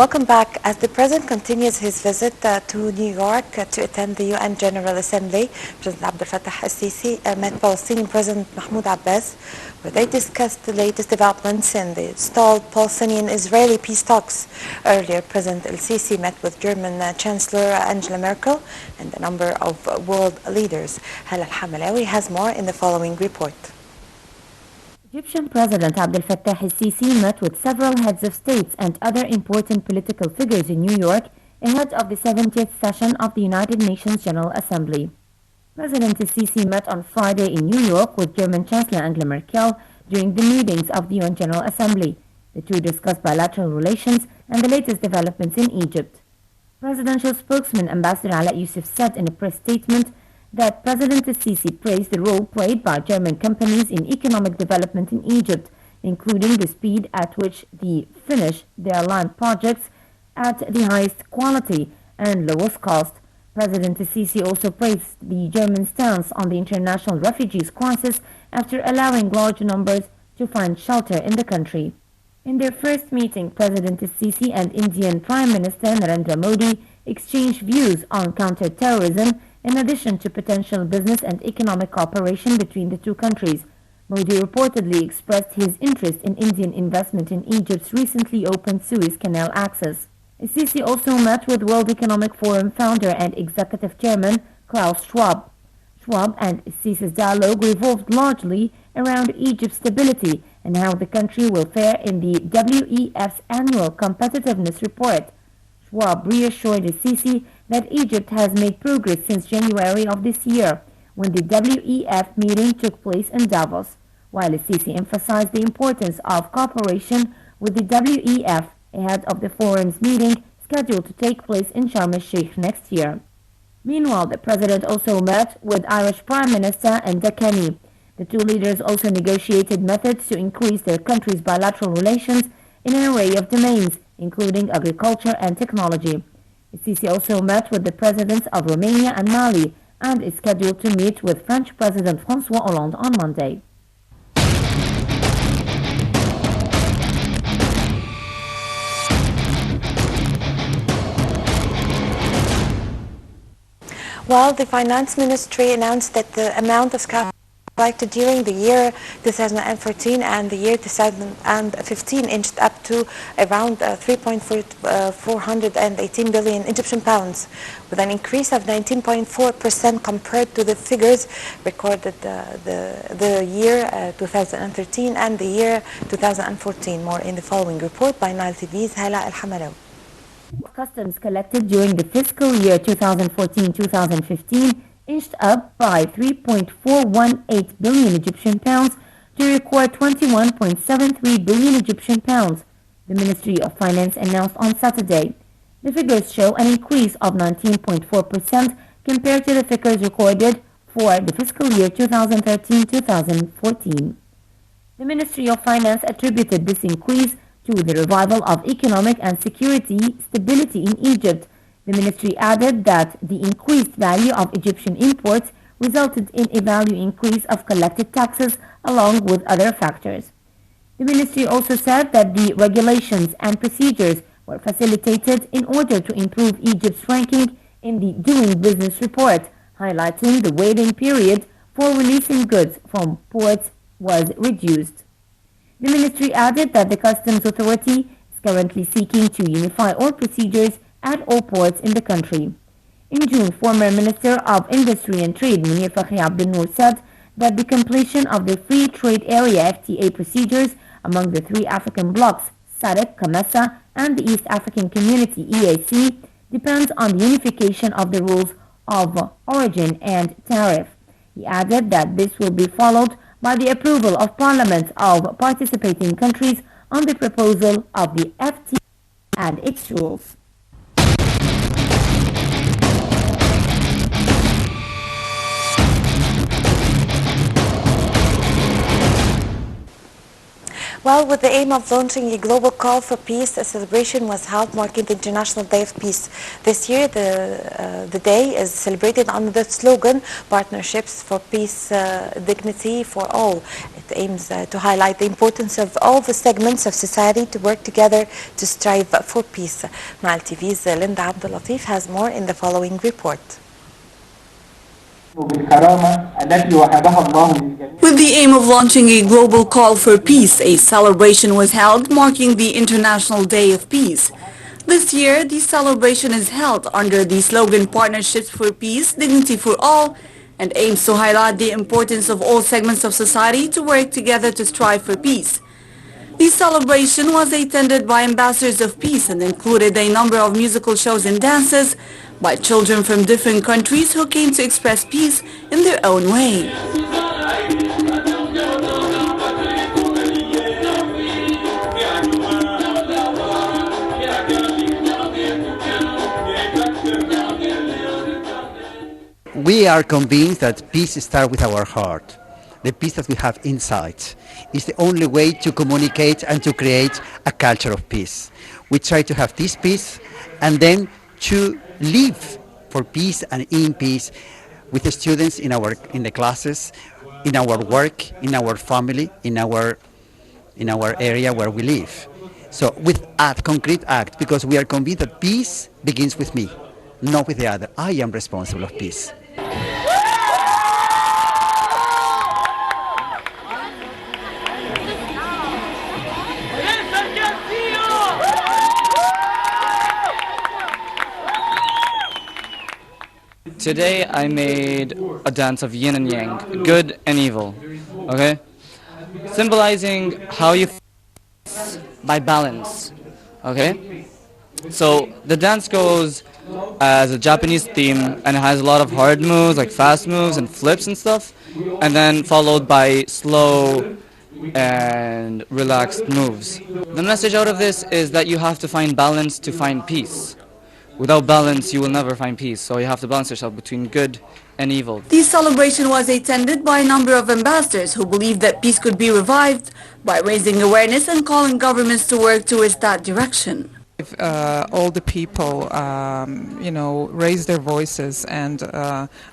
Welcome back. As the President continues his visit to New York to attend the UN General Assembly, President Abdel Fattah al-Sisi met Palestinian President Mahmoud Abbas, where they discussed the latest developments in the stalled Palestinian-Israeli peace talks. Earlier, President al-Sisi met with German Chancellor Angela Merkel and a number of world leaders. Hala al-Hamalawi has more in the following report. Egyptian President Abdel Fattah al-Sisi met with several heads of states and other important political figures in New York ahead of the 70th session of the United Nations General Assembly. President al-Sisi met on Friday in New York with German Chancellor Angela Merkel during the meetings of the UN General Assembly. The two discussed bilateral relations and the latest developments in Egypt. Presidential spokesman Ambassador Ala Youssef said in a press statement that President al-Sisi praised the role played by German companies in economic development in Egypt, including the speed at which they finish their land projects at the highest quality and lowest cost. President al-Sisi also praised the German stance on the international refugees crisis after allowing large numbers to find shelter in the country. In their first meeting, President al-Sisi and Indian Prime Minister Narendra Modi exchanged views on counter-terrorism in addition to potential business and economic cooperation between the two countries. Modi reportedly expressed his interest in Indian investment in Egypt's recently opened Suez Canal access. al-Sisi also met with World Economic Forum founder and executive chairman Klaus Schwab. Schwab and al-Sisi's dialogue revolved largely around Egypt's stability and how the country will fare in the WEF's annual competitiveness report. Schwab reassured al-Sisi that Egypt has made progress since January of this year, when the WEF meeting took place in Davos, while al-Sisi emphasized the importance of cooperation with the WEF ahead of the forum's meeting scheduled to take place in Sharm el-Sheikh next year. Meanwhile, the president also met with Irish Prime Minister Enda Kenny. The two leaders also negotiated methods to increase their countries' bilateral relations in an array of domains, including agriculture and technology. al-Sisi also met with the presidents of Romania and Mali and is scheduled to meet with French President François Hollande on Monday. Well, the Finance Ministry announced that the amount of cash collected during the year 2014 and the year 2015 inched up to around 3.418 billion Egyptian pounds, with an increase of 19.4% compared to the figures recorded the year 2013 and the year 2014. More in the following report by Nile TV's Hala al-Hamalawi. Customs collected during the fiscal year 2014-2015 inched up by 3.418 billion Egyptian pounds to record 21.73 billion Egyptian pounds, the Ministry of Finance announced on Saturday. The figures show an increase of 19.4% compared to the figures recorded for the fiscal year 2013-2014. The Ministry of Finance attributed this increase to the revival of economic and security stability in Egypt. The ministry added that the increased value of Egyptian imports resulted in a value increase of collected taxes along with other factors. The ministry also said that the regulations and procedures were facilitated in order to improve Egypt's ranking in the Doing Business report, highlighting the waiting period for releasing goods from ports was reduced. The ministry added that the Customs Authority is currently seeking to unify all procedures at all ports in the country. In June, former Minister of Industry and Trade Munir Fakhi Abdel Noor said that the completion of the Free Trade Area FTA procedures among the three African blocs, SADC, COMESA, and the East African Community EAC, depends on the unification of the rules of origin and tariff. He added that this will be followed by the approval of parliaments of participating countries on the proposal of the FTA and its rules. Well, with the aim of launching a global call for peace, a celebration was held marking the International Day of Peace. This year, the day is celebrated under the slogan, Partnerships for Peace, Dignity for All. It aims to highlight the importance of all the segments of society to work together to strive for peace. Nile TV's Linda Abdul Latif has more in the following report. With the aim of launching a global call for peace, a celebration was held marking the International Day of Peace. This year, the celebration is held under the slogan Partnerships for Peace, Dignity for All, and aims to highlight the importance of all segments of society to work together to strive for peace. The celebration was attended by ambassadors of peace and included a number of musical shows and dances by children from different countries who came to express peace in their own way. We are convinced that peace starts with our heart. The peace that we have inside is the only way to communicate and to create a culture of peace. We try to have this peace and then to live for peace and in peace with the students in the classes, in our work, in our family, in our area where we live. So with a concrete act, because we are convinced that peace begins with me, not with the other. I am responsible of peace. Today I made a dance of yin and yang, good and evil, okay? Symbolizing how you by balance, okay? So the dance goes as a Japanese theme and it has a lot of hard moves like fast moves and flips and stuff, and then followed by slow and relaxed moves. The message out of this is that you have to find balance to find peace. Without balance, you will never find peace, so you have to balance yourself between good and evil. The celebration was attended by a number of ambassadors who believed that peace could be revived by raising awareness and calling governments to work towards that direction. If all the people, raise their voices and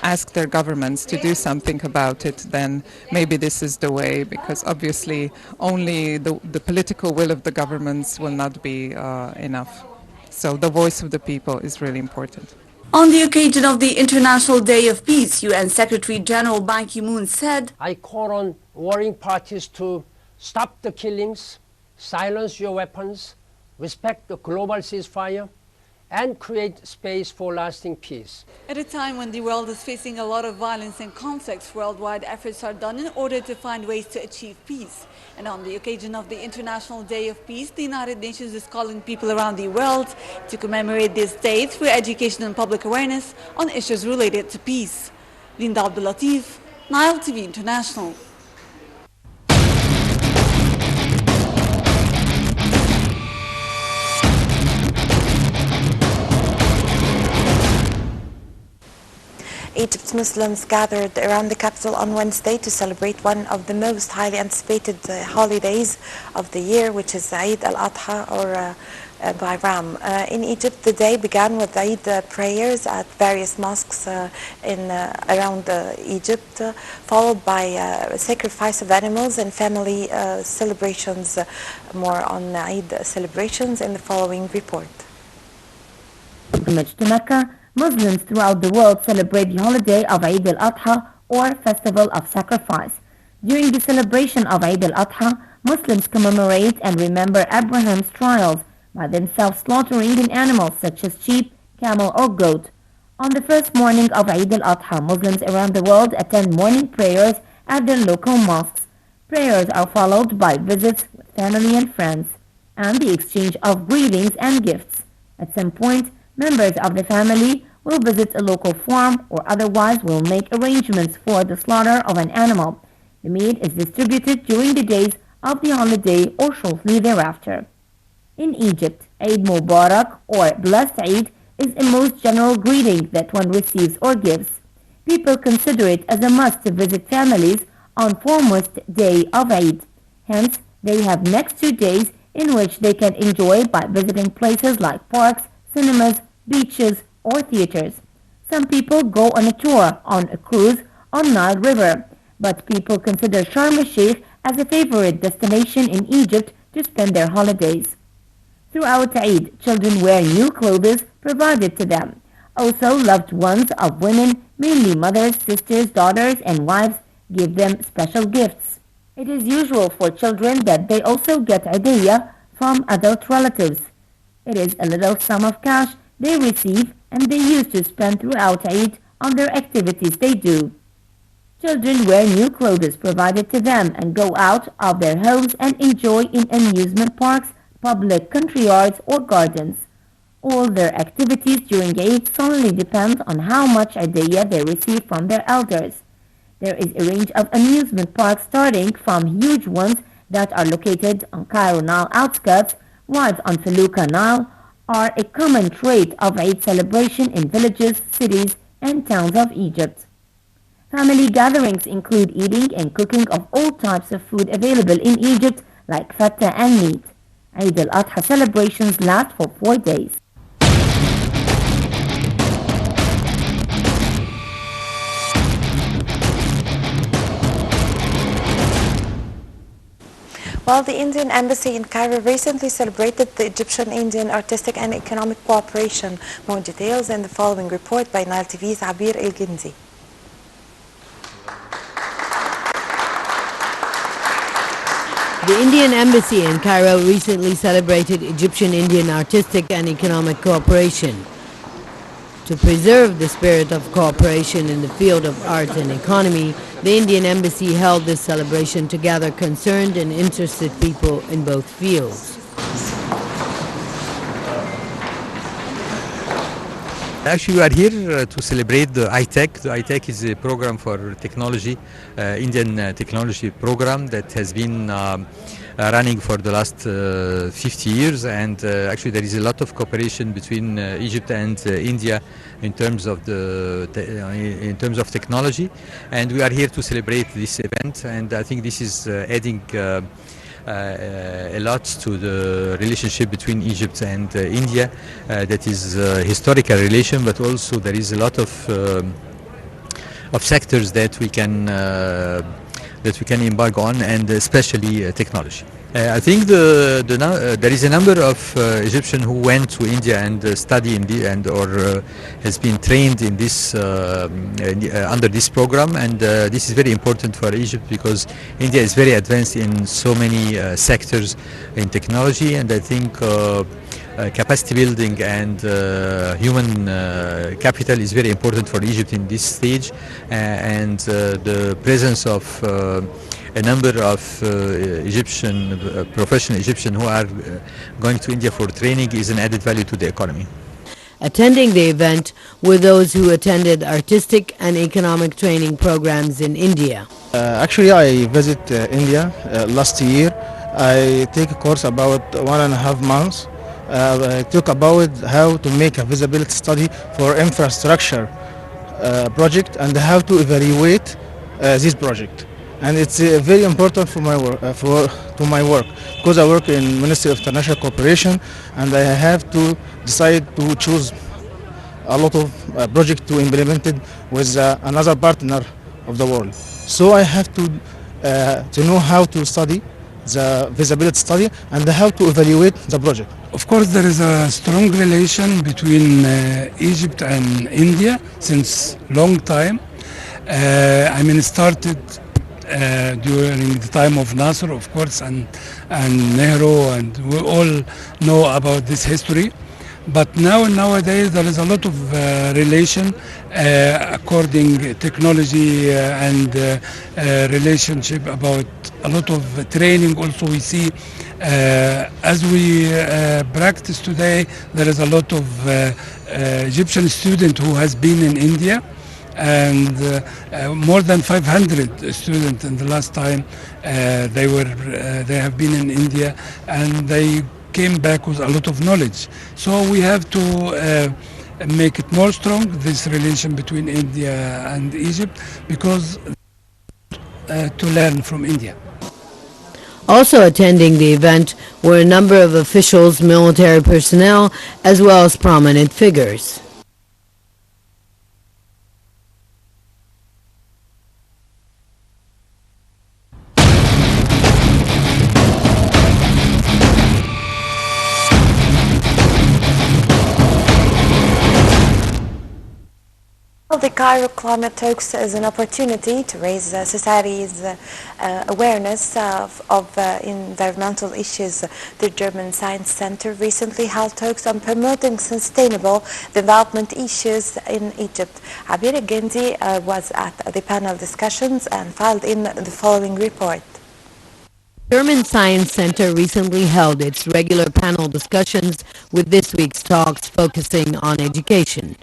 ask their governments to do something about it, then maybe this is the way, because obviously only the political will of the governments will not be enough. So the voice of the people is really important. On the occasion of the International Day of Peace, UN Secretary General Ban Ki-moon said, I call on warring parties to stop the killings, silence your weapons, respect the global ceasefire, and create space for lasting peace. At a time when the world is facing a lot of violence and conflicts, worldwide efforts are done in order to find ways to achieve peace. And on the occasion of the International Day of Peace, the United Nations is calling people around the world to commemorate this day through education and public awareness on issues related to peace. Linda Abdul Latif, Nile TV International. Egypt's Muslims gathered around the capital on Wednesday to celebrate one of the most highly anticipated holidays of the year, which is Eid al-Adha or Bayram. In Egypt, the day began with Eid prayers at various mosques around Egypt, followed by sacrifice of animals and family celebrations. More on Eid celebrations in the following report. Pilgrimage to Mecca, Muslims throughout the world celebrate the holiday of Eid al-Adha or Festival of Sacrifice. During the celebration of Eid al-Adha, Muslims commemorate and remember Abraham's trials by themselves slaughtering an animal such as sheep, camel or goat. On the first morning of Eid al-Adha, Muslims around the world attend morning prayers at their local mosques. Prayers are followed by visits with family and friends and the exchange of greetings and gifts. At some point, members of the family will visit a local farm or otherwise will make arrangements for the slaughter of an animal. The meat is distributed during the days of the holiday or shortly thereafter. In Egypt, Eid Mubarak or Blessed Eid is a most general greeting that one receives or gives. People consider it as a must to visit families on foremost day of Eid. Hence, they have next 2 days in which they can enjoy by visiting places like parks, cinemas, beaches, or theaters. Some people go on a tour on a cruise on Nile River, but people consider Sharm el-Sheikh as a favorite destination in Egypt to spend their holidays. Throughout Eid, children wear new clothes provided to them. Also, loved ones of women, mainly mothers, sisters, daughters, and wives, give them special gifts. It is usual for children that they also get idea from adult relatives. It is a little sum of cash they receive and they use to spend throughout Eid on their activities they do. Children wear new clothes provided to them and go out of their homes and enjoy in amusement parks, public country yards, or gardens. All their activities during Eid solely depend on how much idea they receive from their elders. There is a range of amusement parks starting from huge ones that are located on Cairo Nile outskirts, while on Felucca Nile are a common trait of Eid celebration in villages, cities, and towns of Egypt. Family gatherings include eating and cooking of all types of food available in Egypt like fata and meat. Eid al-Adha celebrations last for 4 days. Well, the Indian Embassy in Cairo recently celebrated the Egyptian-Indian artistic and economic cooperation. More details in the following report by Nile TV's Abir El-Ginzi. The Indian Embassy in Cairo recently celebrated Egyptian-Indian artistic and economic cooperation. To preserve the spirit of cooperation in the field of art and economy, the Indian Embassy held this celebration to gather concerned and interested people in both fields. Actually, we are here to celebrate the ITEC. The ITEC is a program for technology, Indian technology program that has been running for the last 50 years, and actually there is a lot of cooperation between Egypt and India in terms of technology, and we are here to celebrate this event, and I think this is adding a lot to the relationship between Egypt and India. That is a historical relation, but also there is a lot of sectors that we can embark on, and especially technology. I think there is a number of Egyptians who went to India and study in or has been trained in this under this program, and this is very important for Egypt because India is very advanced in so many sectors in technology, and I think capacity building and human capital is very important for Egypt in this stage, and the presence of a number of professional Egyptians who are going to India for training is an added value to the economy. Attending the event were those who attended artistic and economic training programs in India. Actually, I visit India last year. I take a course about 1.5 months. I talk about how to make a feasibility study for infrastructure project and how to evaluate this project. And it's very important for my work, because I work in Ministry of International Cooperation, and I have to decide to choose a lot of projects to implement it with another partner of the world. So I have to know how to study the feasibility study and how to evaluate the project. Of course, there is a strong relation between Egypt and India since long time. It started during the time of Nasser, of course, and Nehru, and we all know about this history. But nowadays there is a lot of relation according technology and relationship about a lot of training. Also we see as we practice today, there is a lot of Egyptian student who has been in India, and more than 500 students in the last time they have been in India, and they came back with a lot of knowledge. So we have to make it more strong, this relation between India and Egypt, because to learn from India. Also attending the event were a number of officials, military personnel, as well as prominent figures. The Cairo Climate Talks is an opportunity to raise society's awareness of environmental issues. The German Science Center recently held talks on promoting sustainable development issues in Egypt. Abir Gendi was at the panel discussions and filed in the following report. German Science Center recently held its regular panel discussions with this week's talks focusing on education.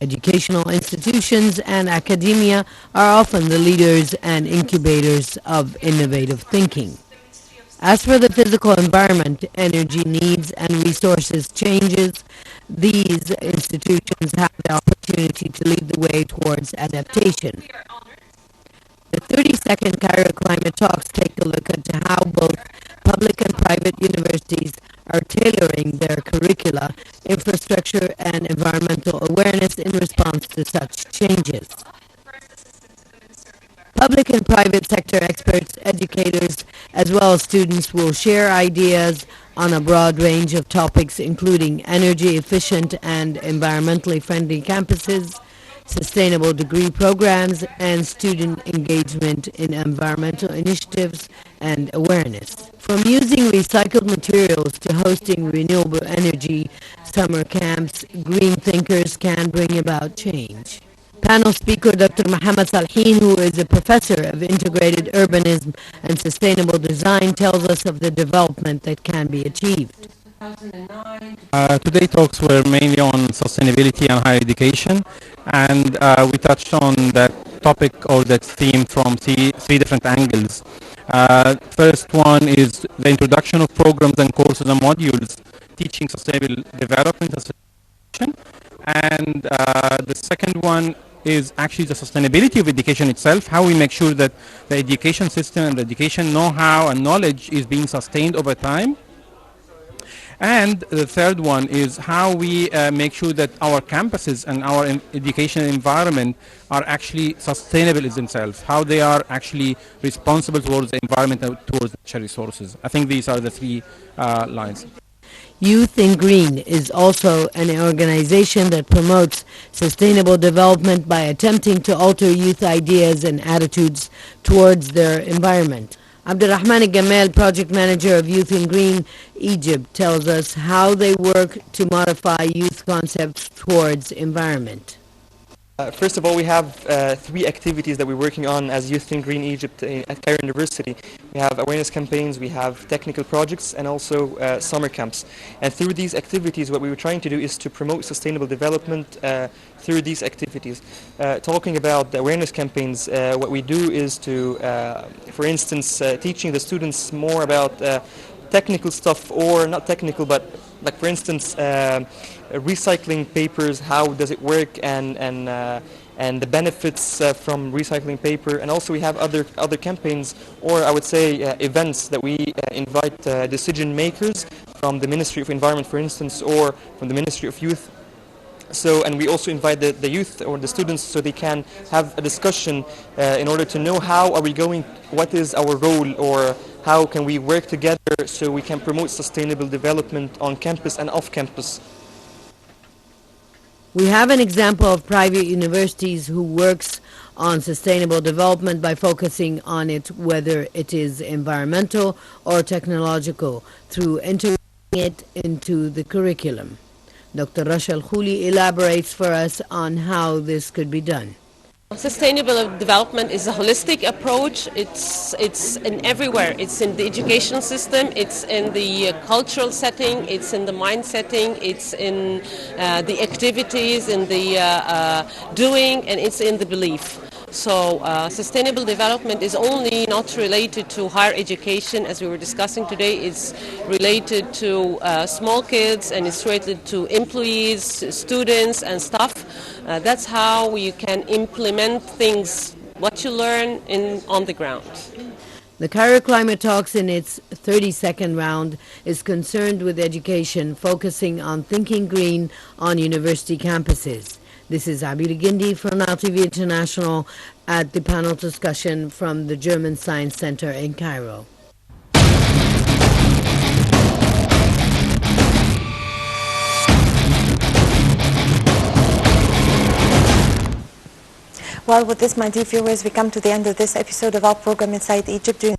Educational institutions and academia are often the leaders and incubators of innovative thinking. As for the physical environment, energy needs and resources changes, these institutions have the opportunity to lead the way towards adaptation. The 32nd Cairo Climate Talks take a look at how both public and private universities are tailoring their curricula, infrastructure, and environmental awareness in response to such changes. Public and private sector experts, educators, as well as students will share ideas on a broad range of topics including energy efficient and environmentally friendly campuses, sustainable degree programs, and student engagement in environmental initiatives and awareness. From using recycled materials to hosting renewable energy summer camps, green thinkers can bring about change. Panel speaker Dr. Mohammed Salhin, who is a professor of integrated urbanism and sustainable design, tells us of the development that can be achieved. Today talks were mainly on sustainability and higher education, and we touched on that topic or that theme from three different angles. First one is the introduction of programs and courses and modules teaching sustainable development and sustainability, and the second one is actually the sustainability of education itself, how we make sure that the education system and the education know-how and knowledge is being sustained over time. And the third one is how we make sure that our campuses and our educational environment are actually sustainable in themselves, how they are actually responsible towards the environment and towards natural resources. I think these are the three lines. Youth in Green is also an organization that promotes sustainable development by attempting to alter youth ideas and attitudes towards their environment. Abdurrahman Gamal, project manager of Youth in Green Egypt, tells us how they work to modify youth concepts towards environment. First of all, we have three activities that we're working on as Youth in Green Egypt at Cairo University. We have awareness campaigns, we have technical projects, and also summer camps. And through these activities, what we were trying to do is to promote sustainable development through these activities. Talking about the awareness campaigns, what we do is to, for instance, teaching the students more about technical stuff, or not technical, but like for instance, recycling papers, how does it work, and the benefits from recycling paper. And also we have other campaigns, or I would say events that we invite decision makers from the Ministry of Environment, for instance, or from the Ministry of Youth. So, and we also invite the youth or the students so they can have a discussion in order to know how are we going, what is our role, or how can we work together so we can promote sustainable development on campus and off campus. We have an example of private universities who works on sustainable development by focusing on it, whether it is environmental or technological, through integrating it into the curriculum. Dr. Rashal Khouli elaborates for us on how this could be done. Sustainable development is a holistic approach. It's in everywhere. It's in the educational system, it's in the cultural setting, it's in the mind setting, it's in the activities, in the doing, and it's in the belief. So sustainable development is only not related to higher education, as we were discussing today. It's related to small kids, and it's related to employees, students, and staff. That's how you can implement things, what you learn on the ground. The Cairo Climate Talks in its 32nd round is concerned with education, focusing on thinking green on university campuses. This is Abir Gindi from Nile TV International at the panel discussion from the German Science Center in Cairo. Well, with this, my dear viewers, we come to the end of this episode of our program Inside Egypt, during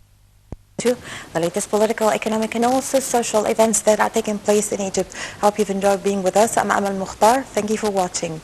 to the latest political, economic, and also social events that are taking place in Egypt. I hope you've enjoyed being with us. I'm Amal Mukhtar. Thank you for watching.